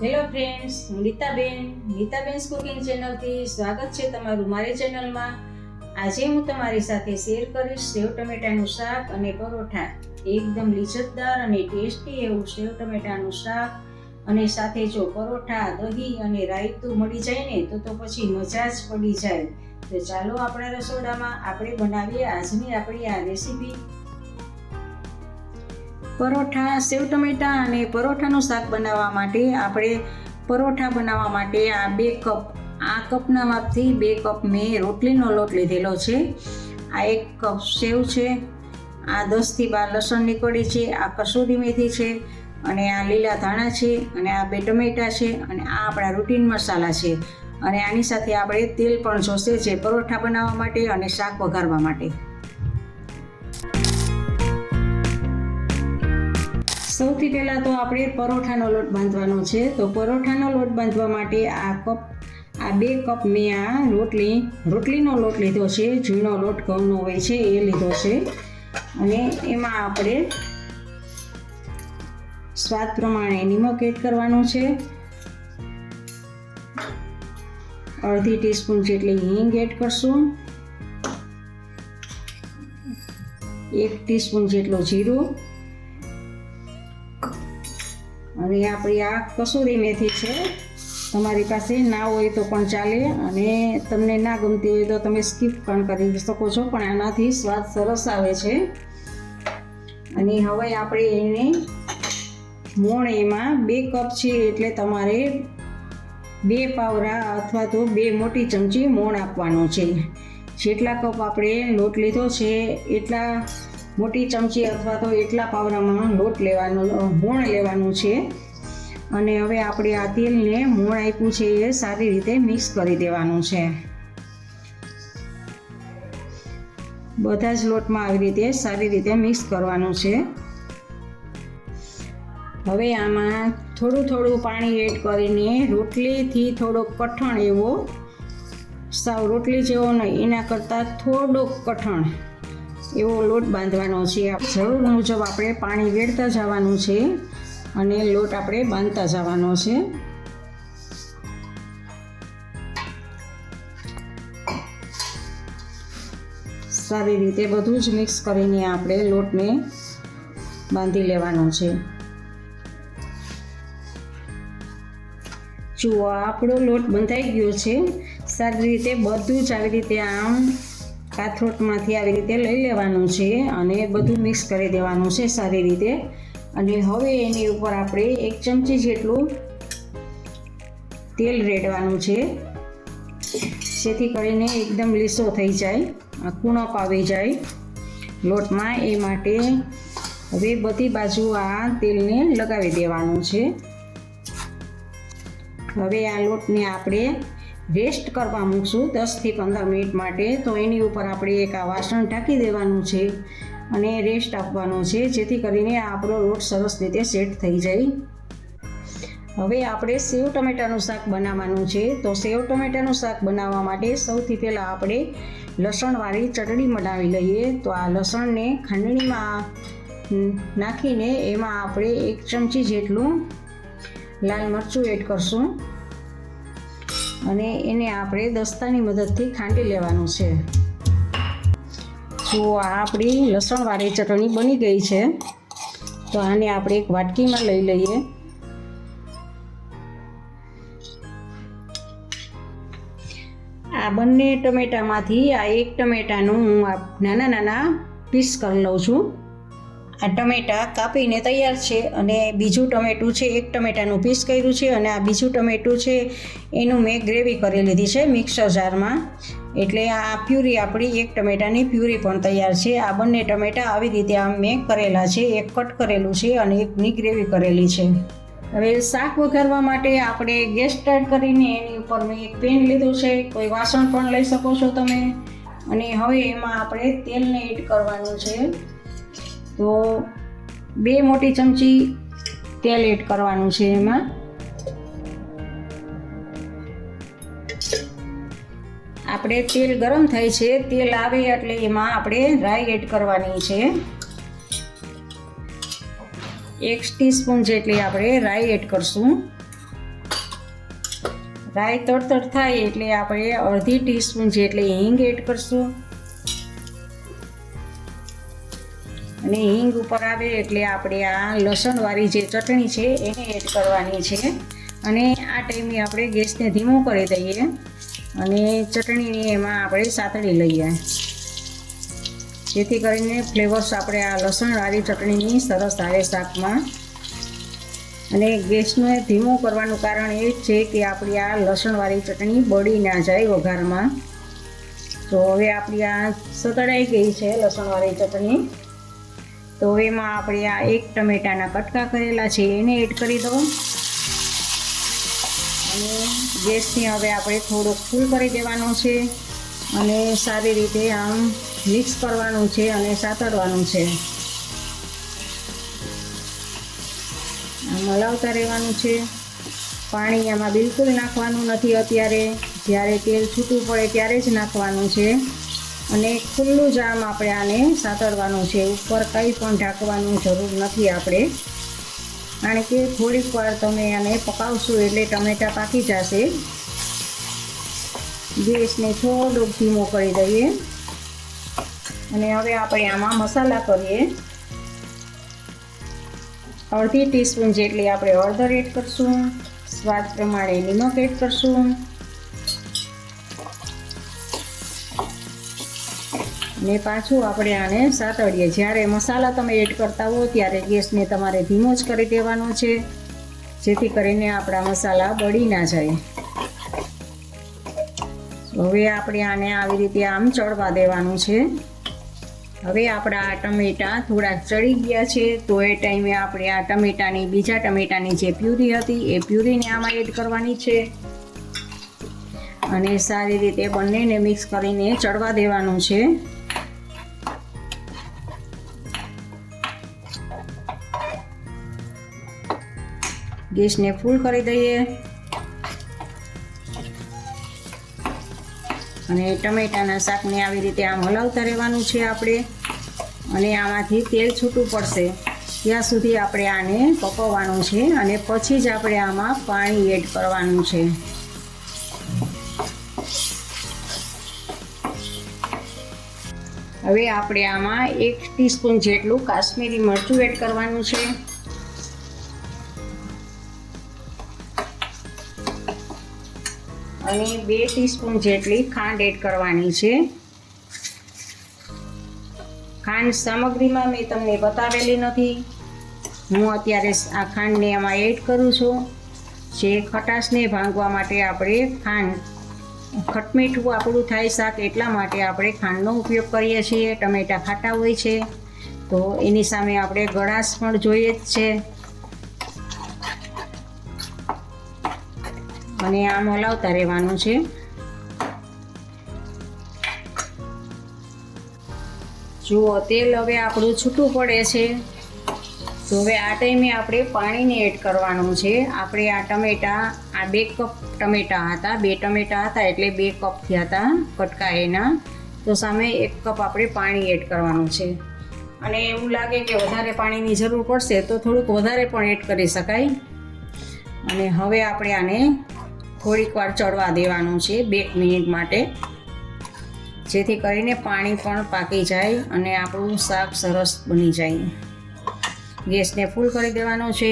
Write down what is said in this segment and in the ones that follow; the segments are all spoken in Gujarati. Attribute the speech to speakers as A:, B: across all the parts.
A: હેલો ફ્રેન્ડ્સ, હું નીતાબેન કુકિંગ ચેનલથી સ્વાગત છે તમારું મારી ચેનલમાં. આજે હું તમારી સાથે શેર કરીશ સેવ ટમેટાનું શાક અને પરોઠા. એકદમ લિજ્જતદાર અને ટેસ્ટી એવું સેવ ટમેટાનું શાક અને સાથે જો પરોઠા, દહીં અને રાયતું મળી જાય ને તો પછી મજા જ પડી જાય. તો ચાલો આપણા રસોડામાં આપણે બનાવીએ આજની આપણી આ રેસીપી. પરોઠા, સેવ ટમેટા અને પરોઠાનું શાક બનાવવા માટે આપણે પરોઠા બનાવવા માટે આ 2 કપ, આ કપના માપથી 2 કપ મેં રોટલીનો લોટ લીધેલો છે. આ 1 કપ સેવ છે, આ 10 થી 12 લસણની કળી છે, આ કસૂરી મેથી છે અને આ લીલા ધાણા છે અને આ 2 ટમેટા છે અને આ આપણા રૂટીન મસાલા છે. અને આની સાથે આપણે તેલ પણ જોશે જે પરોઠા બનાવવા માટે અને શાક વઘારવા માટે. સૌથી પહેલાં તો આપણે પરોઠાનો લોટ બાંધવાનો છે. તો પરોઠાનો લોટ બાંધવા માટે આ 2 કપ મેં આ રોટલીનો લોટ લીધો છે. ઝીણો લોટ ઘઉંનો હોય છે એ લીધો છે. અને એમાં આપણે સ્વાદ પ્રમાણે નિમક એડ કરવાનું છે. અડધી ટીસ્પૂન જેટલી હિંગ એડ કરશું. 1 ટીસ્પૂન જેટલું જીરું અને આપણી આ કસૂરી મેથી છે. તમારી પાસે ના હોય તો પણ ચાલે અને તમને ના ગમતી હોય તો તમે સ્કીપ પણ કરી શકો છો, પણ આનાથી સ્વાદ સરસ આવે છે. અને હવે આપણે એને મોણ એમાં 2 કપ છે એટલે તમારે 2 પાવરા અથવા તો 2 મોટી ચમચી મોણ આપવાનું છે. જેટલા કપ આપણે લોટ લીધો છે એટલા મોટી ચમચી અથવા તો એટલા પાવરામાં મોણ લેવાનું છે. અને હવે આપણે આ તેલને મોણ આપ્યું છે એ સારી રીતે મિક્સ કરી દેવાનું છે. બધા જ લોટમાં આવી રીતે સારી રીતે મિક્સ કરવાનું છે. હવે આમાં થોડું પાણી એડ કરીને રોટલીથી થોડોક કઠણ એવો, સાવ રોટલી જેવો નહીં, એના કરતાં થોડોક કઠણ એવો લોટ બાંધવાનો છે. જરૂર મુજબ આપણે પાણી વેડતા જવાનું છે અને લોટ આપણે બાંધતા જવાનો છે. સારી રીતે બધું જ મિક્સ કરીને આપણે લોટને બાંધી લેવાનો છે. જુઓ, આપણો લોટ બંધાઈ ગયો છે. સારી રીતે બધું જ આવી રીતે આમ કાથરોટમાંથી આવી રીતે લઈ લેવાનું છે અને બધું મિક્સ કરી દેવાનું છે સારી રીતે. અને હવે એની ઉપર આપણે 1 ચમચી જેટલું તેલ રેડવાનું છે જેથી કરીને એકદમ લીસો થઈ જાય, કૂણપ આવી જાય લોટમાં. એ માટે હવે બધી બાજુ આ તેલને લગાવી દેવાનું છે. હવે આ લોટને આપણે રેસ્ટ કરવા મૂકશું 10 થી 15 મિનિટ માટે. તો એની ઉપર આપણે એક આ વાસણ ઢાંકી દેવાનું છે અને રેસ્ટ આપવાનો છે જેથી કરીને આપણો લોટ સરસ રીતે સેટ થઈ જાય. હવે આપણે સેવ ટમેટાનું શાક બનાવવાનું છે. તો સેવ ટમેટાનું શાક બનાવવા માટે સૌથી પહેલાં આપણે લસણવાળી ચટણી બનાવી લઈએ. તો આ લસણને ખાંડણીમાં નાખીને એમાં આપણે 1 ચમચી જેટલું લાલ મરચું એડ કરશું અને એને આપણે દસ્તાની મદદથી ખાંડી લેવાનું છે. જો આપણી લસણવાળી ચટણી બની ગઈ છે. તો આને આપણે એક વાટકીમાં લઈ લઈએ. આ બંને ટમેટામાંથી આ 1 ટમેટાનું હું નાના પીસ કરી લઉં છું. આ ટમેટા કાપીને તૈયાર છે અને બીજું ટમેટું છે, 1 ટમેટાનું પીસ કર્યું છે અને આ બીજું ટમેટું છે એનું મેં ગ્રેવી કરી લીધી છે મિક્સર જારમાં. એટલે આ પ્યુરી આપણી 1 ટમેટાની પ્યુરી પણ તૈયાર છે. આ બંને ટમેટા આવી રીતે આમ મેં કરેલા છે, એક કટ કરેલું છે અને એકની ગ્રેવી કરેલી છે. હવે શાક વઘારવા માટે આપણે ગેસ સ્ટાર્ટ કરીને એની ઉપર મેં એક પેન લીધું છે, કોઈ વાસણ પણ લઈ શકો છો તમે. અને હવે એમાં આપણે તેલને એડ કરવાનું છે. તો 2 મોટી ચમચી તેલ એડ કરવાનું છે એમાં. આપણે તેલ ગરમ થાય છે, તેલ આવે એટલે એમાં આપણે રાઈ એડ કરવાની છે. 1 ટીસ્પૂન જેટલી આપણે રાઈ એડ કરશું. રાઈ તડતડ થાય એટલે આપણે અડધી ટીસ્પૂન જેટલી હિંગ એડ કરશું. અને હિંગ ઉપર આવે એટલે આપણે આ લસણવાળી જે ચટણી છે એને એડ કરવાની છે. અને આ ટાઈમે આપણે ગેસને ધીમો કરી દઈએ અને ચટણીને એમાં આપણે સાતળી લઈએ, જેથી કરીને ફ્લેવર્સ આપણે આ લસણવાળી ચટણીની સરસ આવે શાકમાં. અને ગેસને ધીમો કરવાનું કારણ એ છે કે આપણી આ લસણવાળી ચટણી બળી ના જાય વઘારમાં. તો હવે આપણી આ સતળાઈ ગઈ છે લસણવાળી ચટણી. તો એમાં આપણે આ 1 ટમેટાના કટકા કરેલા છે એને એડ કરી દો. અને ગેસને હવે આપણે થોડોક ફૂલ કરી દેવાનો છે અને સારી રીતે આમ મિક્સ કરવાનું છે અને સાતળવાનું છે. આમ હલાવતા રહેવાનું છે. પાણી આમાં બિલકુલ નાખવાનું નથી અત્યારે, જ્યારે તેલ છૂટું પડે ત્યારે જ નાખવાનું છે. અને ખુલ્લું જ આમ આપણે આને સાતળવાનું છે, ઉપર કંઈ પણ ઢાંકવાનું જરૂર નથી આપણે, કારણ કે થોડીક વાર તમે આને પકાવશો એટલે ટમેટાં પાકી જશે. ગેસને થોડોક ધીમો કરી દઈએ અને હવે આપણે આમાં મસાલા કરીએ. અડધી ટીસ્પૂન જેટલી આપણે હળદર એડ કરશું, સ્વાદ પ્રમાણે નિમક એડ કરશું ને પાછું આપણે આને સાતળીએ. જ્યારે મસાલા તમે એડ કરતા હો ત્યારે ગેસને તમારે ધીમો જ કરી દેવાનો છે, જેથી કરીને આપણા મસાલા બળી ના જાય. હવે આપણે આને આવી રીતે આમ ચડવા દેવાનું છે. હવે આપણા આ ટમેટાં થોડાક ચડી ગયા છે, તો એ ટાઈમે આપણે આ બીજા ટમેટાની જે પ્યુરી હતી એ પ્યુરીને આમાં એડ કરવાની છે અને સારી રીતે બંનેને મિક્સ કરીને ચડવા દેવાનું છે. ગેસને ફૂલ કરી દઈએ અને ટમેટાના શાકને આવી રીતે આમ હલાવતા રહેવાનું છે આપણે. અને આમાંથી તેલ છૂટું પડશે ત્યાં સુધી આપણે આને પકવવાનું છે અને પછી જ આપણે આમાં પાણી એડ કરવાનું છે. હવે આપણે આમાં 1 ટીસ્પૂન જેટલું કાશ્મીરી મરચું એડ કરવાનું છે. અને 2 ટીસ્પૂન જેટલી ખાંડ એડ કરવાની છે. ખાંડ સામગ્રીમાં મેં તમને બતાવેલી નથી, હું અત્યારે આ ખાંડને આમાં એડ કરું છું. જે ખટાશને ભાંગવા માટે આપણે ખટમીઠું આપણું થાય શાક એટલા માટે આપણે ખાંડનો ઉપયોગ કરીએ છીએ. ટમેટાં ખાટા હોય છે તો એની સામે આપણે ગળાશ પણ જોઈએ જ છે. અને આમ હલાવતા રહેવાનું છે. જુઓ તેલ હવે આપણું છૂટું પડે છે, તો હવે આ ટાઈમે આપણે પાણીને એડ કરવાનું છે. આપણે આ ટમેટાં, આ 2 કપ ટમેટાં હતા, 2 ટમેટાં હતા એટલે 2 કપ થયા હતા કટકા એના, તો સામે 1 કપ આપણે પાણી એડ કરવાનું છે. અને એવું લાગે કે વધારે પાણીની જરૂર પડશે તો થોડુંક વધારે પણ એડ કરી શકાય. અને હવે આપણે આને થોડીક વાર ચડવા દેવાનું છે 2 મિનિટ માટે, જેથી કરીને પાણી પણ પાકી જાય અને આપણું શાક સરસ બની જાય. ગેસને ફૂલ કરી દેવાનો છે.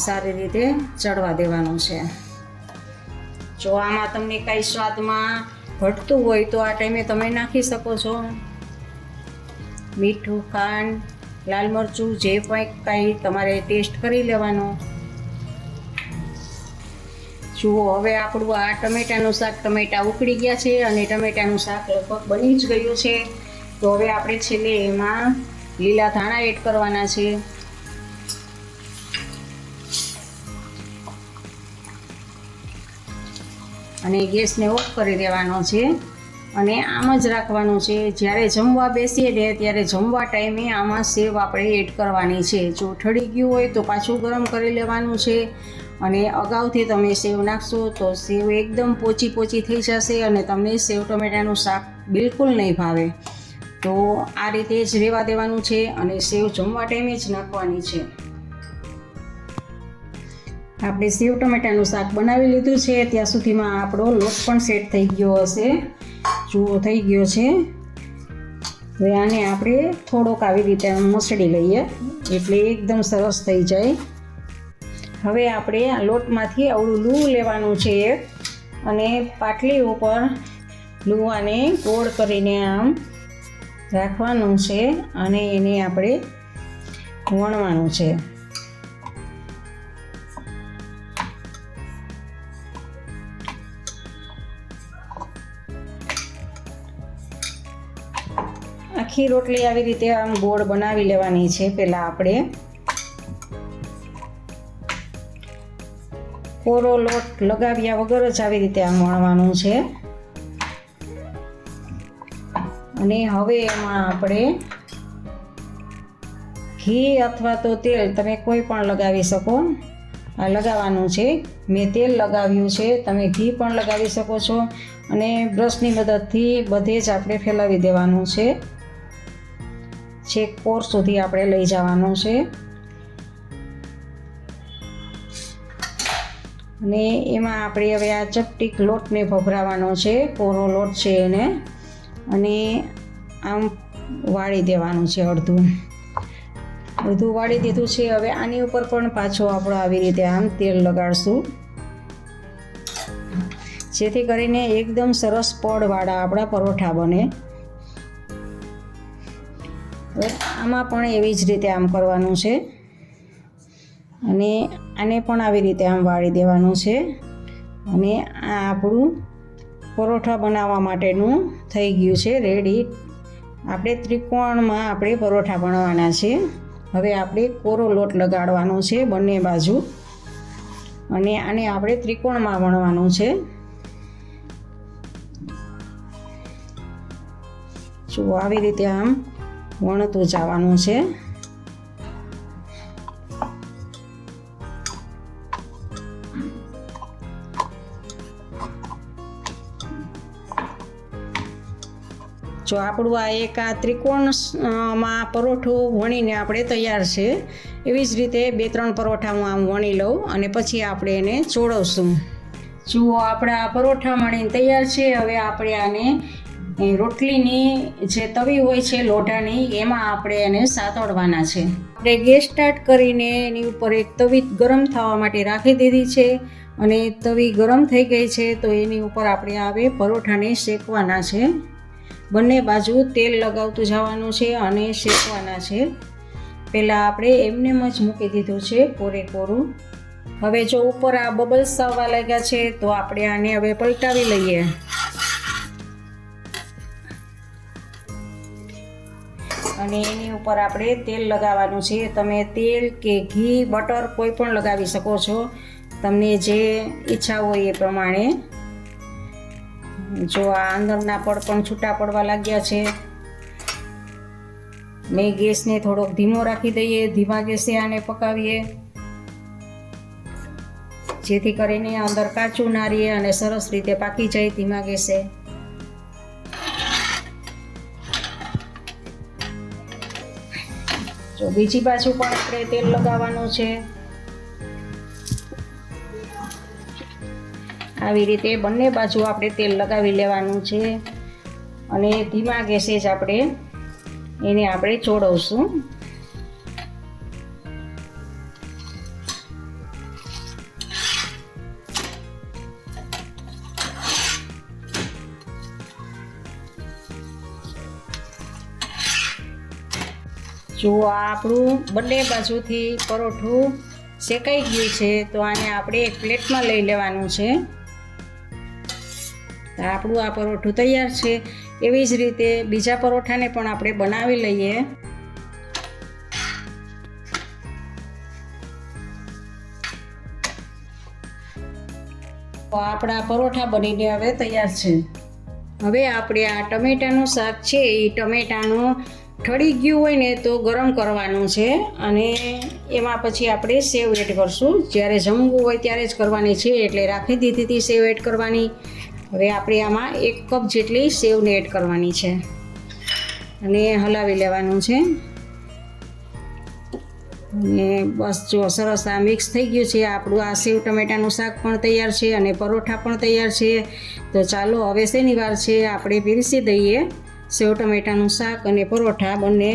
A: સારી રીતે ચડવા દેવાનું છે. જો આમાં તમને કાંઈ સ્વાદમાં ઘટતું હોય તો આ ટાઈમે તમે નાખી શકો છો. મીઠું, ખાંડ, લાલ મરચું જે પણ કાંઈ તમારે ટેસ્ટ કરી લેવાનો. જુઓ હવે આપણું આ ટમેટાનું શાક, ટમેટાં ઉકળી ગયા છે અને ટમેટાનું શાક લગભગ બની જ ગયું છે. તો હવે આપણે છેલ્લે એમાં લીલા ધાણા એડ કરવાના છે. અને ગેસને ઓફ કરી દેવાનો છે અને આમ જ રાખવાનું છે. જ્યારે જમવા બેસીએ ને ત્યારે જમવા ટાઈમે આમાં સેવ આપણે એડ કરવાની છે. જો ઠરી ગયું હોય તો પાછું ગરમ કરી લેવાનું છે. અને અગાઉથી તમે સેવ નાખશો તો સેવ એકદમ પોચી થઈ જશે અને તમને સેવ ટમેટાનું શાક બિલકુલ નહીં ભાવે. તો આ રીતે જ રહેવા દેવાનું છે અને સેવ જમવા ટાઈમે જ નાખવાની છે. આપણે સેવ ટમેટાનું શાક બનાવી લીધું છે. ત્યાં સુધીમાં આપણો લોટ પણ સેટ થઈ ગયો હશે. જુઓ થઈ ગયો છે. હવે આને આપણે થોડોક આવી રીતે મસળી લઈએ એટલે એકદમ સરસ થઈ જાય. હવે આપણે આ લોટમાંથી આવડું લૂં લેવાનું છે અને પાટલી ઉપર લુવાને ગોળ કરીને આમ રાખવાનું છે અને એને આપણે વણવાનું છે. આખી રોટલી આવી રીતે આમ ગોળ બનાવી લેવાની છે. પહેલાં આપણે કોરો લોટ લગાવ્યા વગર જ આવી રીતે આમ વણવાનું છે. અને હવે એમાં આપણે ઘી અથવા તો તેલ તમે કોઈ પણ લગાવી શકો. આ લગાવવાનું છે. મેં તેલ લગાવ્યું છે, તમે ઘી પણ લગાવી શકો છો. અને બ્રશની મદદથી બધે જ આપણે ફેલાવી દેવાનું છે. છેક કોર સુધી આપણે લઈ જવાનું છે. અને એમાં આપણે હવે આ ચપટીક લોટને ભભરાવાનો છે. કોરો લોટ છે એને અને આમ વાળી દેવાનું છે. અડધું વાળી દીધું છે. હવે આની ઉપર પણ પાછો આપણે આવી રીતે આમ તેલ લગાડશું જેથી કરીને એકદમ સરસ પડવાળા આપણા પરોઠા બને. હવે આમાં પણ એવી જ રીતે આમ કરવાનું છે અને આને પણ આવી રીતે આમ વાળી દેવાનું છે. અને આ આપણું પરોઠા બનાવવા માટેનું થઈ ગયું છે રેડી. આપણે ત્રિકોણમાં આપણે પરોઠા બનાવવાના છે. હવે આપણે કોરો લોટ લગાડવાનો છે બંને બાજુ અને આને આપણે ત્રિકોણમાં વણવાનું છે. જો આવી રીતે આમ વણતું જવાનું છે. જો આપણું આ એક આ ત્રિકોણમાં પરોઠું વણીને આપણે તૈયાર છે. એવી જ રીતે 2-3 પરોઠા હું આમ વણી લઉં અને પછી આપણે એને ચોળવશું. જુઓ આપણા પરોઠા વણીને તૈયાર છે. હવે આપણે આને રોટલીની જે તવી હોય છે લોઢાની એમાં આપણે એને સાતળવાના છે. આપણે ગેસ સ્ટાર્ટ કરીને એની ઉપર એક તવી ગરમ થવા માટે રાખી દીધી છે અને તવી ગરમ થઈ ગઈ છે તો એની ઉપર આપણે હવે પરોઠાને શેકવાના છે. બંને બાજુ તેલ લગાવતું જવાનું છે અને શેકવાના છે. પહેલાં આપણે એમનેમ જ મૂકી દીધું છે કોરે કોરું. હવે જો ઉપર આ બબલ્સ આવવા લાગ્યા છે તો આપણે આને હવે પલટાવી લઈએ. અને એની ઉપર આપણે તેલ લગાવવાનું છે. તમે તેલ કે ઘી બટર કોઈ પણ લગાવી શકો છો તમને જે ઈચ્છા હોય એ પ્રમાણે. જો આ અંદરના પડ પણ છૂટા પડવા લાગ્યા છે. મેં ગેસને થોડોક ધીમો રાખી દઈએ. ધીમા ગેસે આને પકાવીએ જેથી કરીને અંદર કાચું ના રહે અને સરસ રીતે પાકી જાય ધીમા ગેસે. જો બીજી બાજુ પણ આપણે તેલ લગાવવાનું છે. આવી રીતે બંને બાજુ આપણે તેલ લગાવી લેવાનું છે અને ધીમા ગેસે જ આપણે એને ચોળવશું. જો આપણું બંને બાજુથી પરોઠું શેકાઈ ગયું છે તો આને આપણે એક પ્લેટમાં લઈ લેવાનું છે. આપણું આ પરોઠું તૈયાર છે. એવી જ રીતે બીજા પરોઠાને પણ આપણે બનાવી લઈએ. તો આપણા પરોઠા બનીને હવે તૈયાર છે. હવે આપણે આ ટમેટાનું શાક છે એ ટમેટાનું ઠળી ગયું હોય ને તો ગરમ કરવાનું છે અને એમાં પછી આપણે સેવ એડ કરશું. જ્યારે જમવું હોય ત્યારે જ કરવાની છે એટલે રાખી દીધી હતી સેવ એડ કરવાની. હવે આપણે આમાં 1 કપ જેટલી સેવને એડ કરવાની છે અને હલાવી લેવાનું છે. અને બસ જો સરસ આ મિક્સ થઈ ગયું છે આપણું. આ સેવ ટમેટાનું શાક પણ તૈયાર છે અને પરોઠા પણ તૈયાર છે. તો ચાલો હવે શેની વાર છે, આપણે પીરસી દઈએ સેવ ટમેટાનું શાક અને પરોઠા બંને.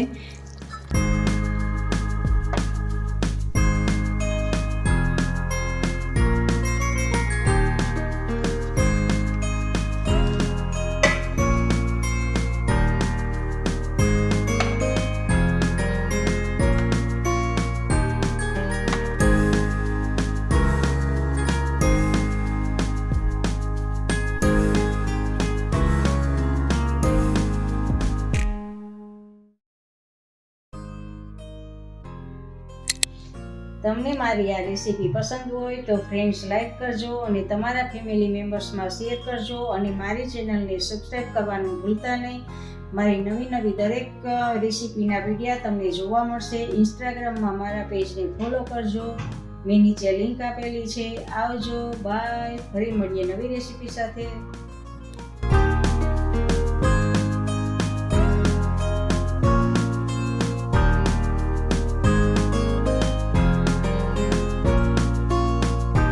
A: તમને મારી આ રેસીપી પસંદ હોય તો ફ્રેન્ડ્સ લાઈક કરજો અને તમારા ફેમિલી મેમ્બર્સમાં શેર કરજો અને મારી ચેનલને સબસ્ક્રાઈબ કરવાનું ભૂલતા નહીં. મારી નવી દરેક રેસીપીના વિડીયા તમને જોવા મળશે. ઇન્સ્ટાગ્રામમાં મારા પેજને ફોલો કરજો, મેં નીચે લિંક આપેલી છે. આવજો, બાય. ફરી મળીએ નવી રેસીપી સાથે.